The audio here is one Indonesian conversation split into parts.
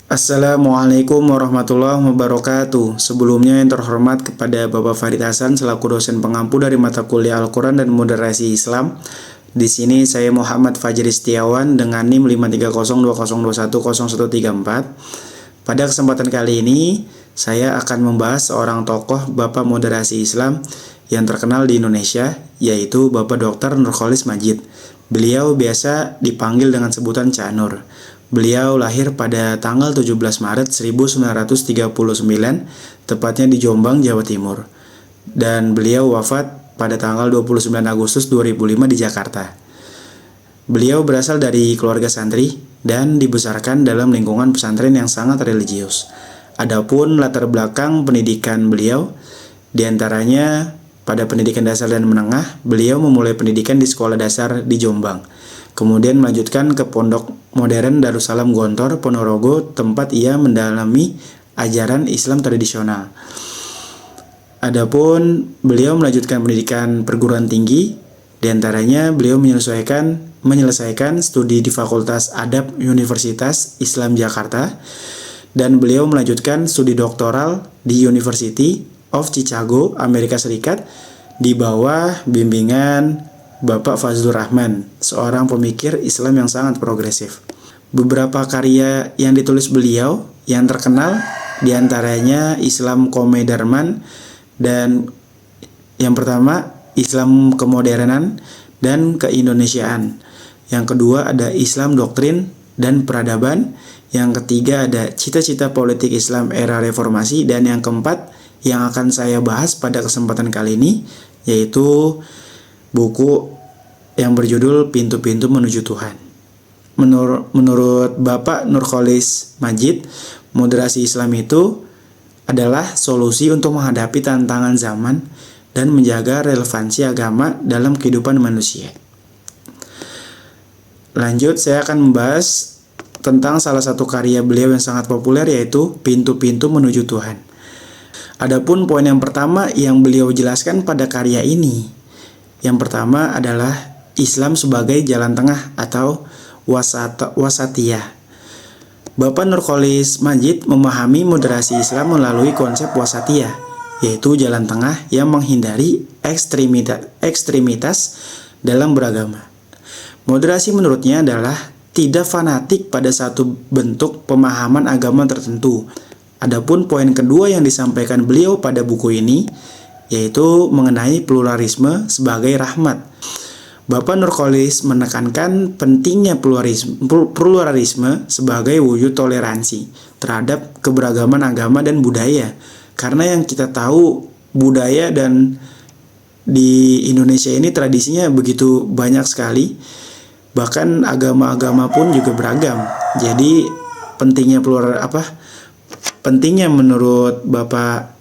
Assalamualaikum warahmatullahi wabarakatuh. Sebelumnya yang terhormat kepada Bapak Farid Hasan selaku dosen pengampu dari mata kuliah Al-Quran dan Moderasi Islam. Di sini saya Muhammad Fajri Setiawan dengan NIM 53020210134. Pada kesempatan kali ini saya akan membahas seorang tokoh Bapak Moderasi Islam yang terkenal di Indonesia, yaitu Bapak Dr. Nurcholish Madjid. Beliau biasa dipanggil dengan sebutan Cak Nur. Beliau lahir pada tanggal 17 Maret 1939, tepatnya di Jombang, Jawa Timur. Dan beliau wafat pada tanggal 29 Agustus 2005 di Jakarta. Beliau berasal dari keluarga santri dan dibesarkan dalam lingkungan pesantren yang sangat religius. Adapun latar belakang pendidikan beliau, diantaranya pada pendidikan dasar dan menengah, beliau memulai pendidikan di sekolah dasar di Jombang. Kemudian melanjutkan ke Pondok Modern Darussalam Gontor, Ponorogo, tempat ia mendalami ajaran Islam tradisional. Adapun beliau melanjutkan pendidikan perguruan tinggi, diantaranya beliau menyelesaikan studi di Fakultas Adab Universitas Islam Jakarta, dan beliau melanjutkan studi doktoral di University of Chicago, Amerika Serikat, di bawah bimbingan Bapak Fazlur Rahman, seorang pemikir Islam yang sangat progresif. Beberapa karya yang ditulis beliau yang terkenal diantaranya Islam Komedarman, dan yang pertama Islam Kemodernan dan Keindonesiaan. Yang kedua ada Islam Doktrin dan Peradaban. Yang ketiga ada Cita-cita Politik Islam Era Reformasi. Dan yang keempat yang akan saya bahas pada kesempatan kali ini yaitu buku yang berjudul Pintu-Pintu Menuju Tuhan. Menurut Bapak Nurcholish Madjid, moderasi Islam itu adalah solusi untuk menghadapi tantangan zaman dan menjaga relevansi agama dalam kehidupan manusia. Lanjut, saya akan membahas tentang salah satu karya beliau yang sangat populer, yaitu Pintu-Pintu Menuju Tuhan. Adapun poin yang pertama yang beliau jelaskan pada karya ini, yang pertama adalah Islam sebagai jalan tengah atau wasatiyah. Bapak Nurcholish Madjid memahami moderasi Islam melalui konsep wasatiyah, yaitu jalan tengah yang menghindari ekstremitas dalam beragama. Moderasi menurutnya adalah tidak fanatik pada satu bentuk pemahaman agama tertentu. Adapun poin kedua yang disampaikan beliau pada buku ini yaitu mengenai pluralisme sebagai rahmat. Bapak Nurcholish menekankan pentingnya pluralisme sebagai wujud toleransi terhadap keberagaman agama dan budaya. Karena yang kita tahu, budaya dan di Indonesia ini tradisinya begitu banyak sekali. Bahkan agama-agama pun juga beragam. Jadi pentingnya menurut Bapak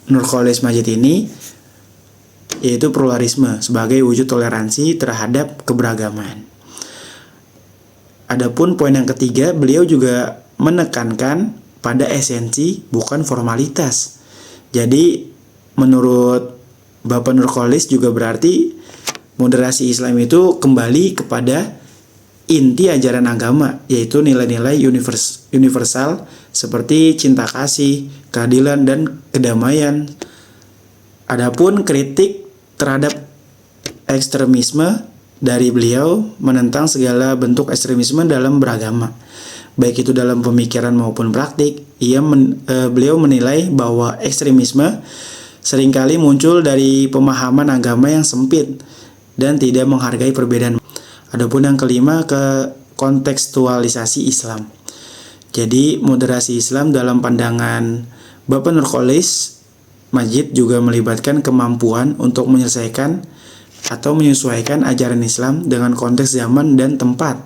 Nurcholish Madjid ini yaitu pluralisme sebagai wujud toleransi terhadap keberagaman. Adapun poin yang ketiga, beliau juga menekankan pada esensi bukan formalitas. Jadi menurut Bapak Nurcholish juga berarti moderasi Islam itu kembali kepada inti ajaran agama, yaitu nilai-nilai universal seperti cinta kasih, keadilan, dan kedamaian. Adapun kritik terhadap ekstremisme dari beliau menentang segala bentuk ekstremisme dalam beragama, baik itu dalam pemikiran maupun praktik. Beliau menilai bahwa ekstremisme seringkali muncul dari pemahaman agama yang sempit dan tidak menghargai perbedaan. Adapun yang kelima, kontekstualisasi Islam. Jadi moderasi Islam dalam pandangan Bapak Nurcholish Madjid juga melibatkan kemampuan untuk menyelesaikan atau menyesuaikan ajaran Islam dengan konteks zaman dan tempat.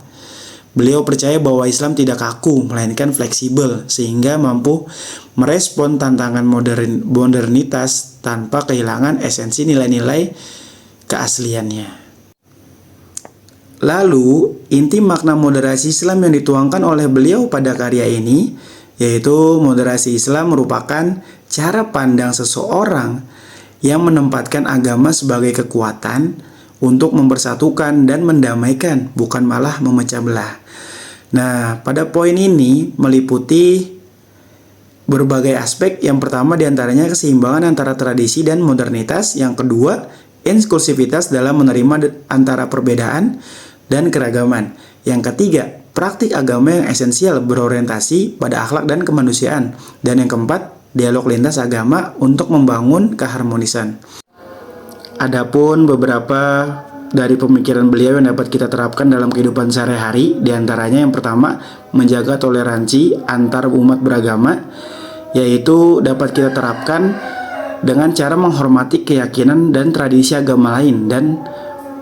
Beliau percaya bahwa Islam tidak kaku, melainkan fleksibel, sehingga mampu merespon tantangan modernitas tanpa kehilangan esensi nilai-nilai keasliannya. Lalu, inti makna moderasi Islam yang dituangkan oleh beliau pada karya ini, yaitu moderasi Islam merupakan cara pandang seseorang yang menempatkan agama sebagai kekuatan untuk mempersatukan dan mendamaikan, bukan malah memecah belah. Nah, pada poin ini meliputi berbagai aspek. Yang pertama diantaranya keseimbangan antara tradisi dan modernitas. Yang kedua, inklusivitas dalam menerima antara perbedaan dan keragaman. Yang ketiga, praktik agama yang esensial berorientasi pada akhlak dan kemanusiaan. Dan yang keempat, dialog lintas agama untuk membangun keharmonisan. Adapun beberapa dari pemikiran beliau yang dapat kita terapkan dalam kehidupan sehari-hari, diantaranya yang pertama, menjaga toleransi antar umat beragama, yaitu dapat kita terapkan dengan cara menghormati keyakinan dan tradisi agama lain dan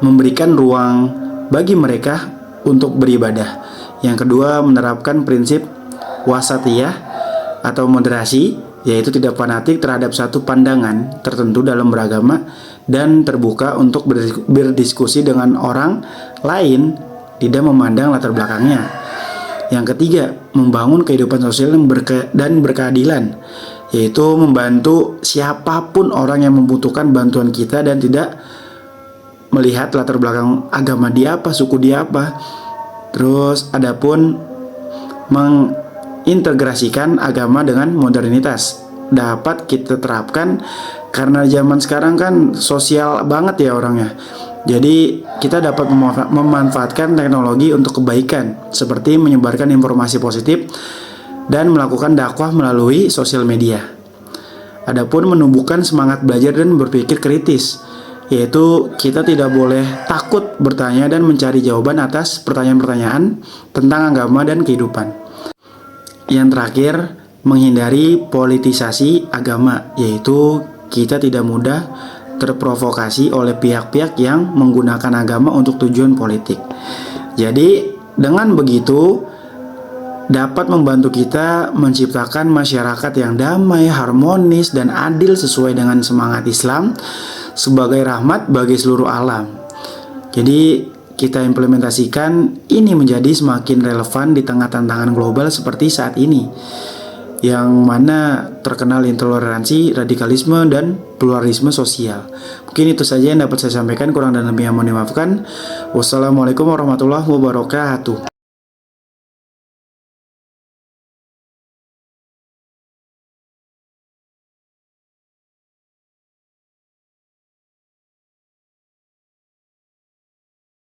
memberikan ruang bagi mereka untuk beribadah. Yang kedua, menerapkan prinsip wasatiyah atau moderasi, yaitu tidak fanatik terhadap satu pandangan tertentu dalam beragama dan terbuka untuk berdiskusi dengan orang lain, tidak memandang latar belakangnya. Yang ketiga, membangun kehidupan sosial dan berkeadilan, yaitu membantu siapapun orang yang membutuhkan bantuan kita dan tidak melihat latar belakang agama dia apa, suku dia apa. Terus adapun mengintegrasikan agama dengan modernitas dapat kita terapkan karena zaman sekarang kan sosial banget ya orangnya. Jadi kita dapat memanfaatkan teknologi untuk kebaikan, seperti menyebarkan informasi positif dan melakukan dakwah melalui sosial media. Adapun menumbuhkan semangat belajar dan berpikir kritis, yaitu kita tidak boleh takut bertanya dan mencari jawaban atas pertanyaan-pertanyaan tentang agama dan kehidupan. Yang terakhir, menghindari politisasi agama, yaitu kita tidak mudah terprovokasi oleh pihak-pihak yang menggunakan agama untuk tujuan politik. Jadi dengan begitu dapat membantu kita menciptakan masyarakat yang damai, harmonis, dan adil sesuai dengan semangat Islam sebagai rahmat bagi seluruh alam. Jadi kita implementasikan ini menjadi semakin relevan di tengah tantangan global seperti saat ini, yang mana terkenal intoleransi, radikalisme, dan pluralisme sosial. Mungkin itu saja yang dapat saya sampaikan, kurang dan lebihnya mohon dimaafkan. Wassalamualaikum warahmatullahi wabarakatuh.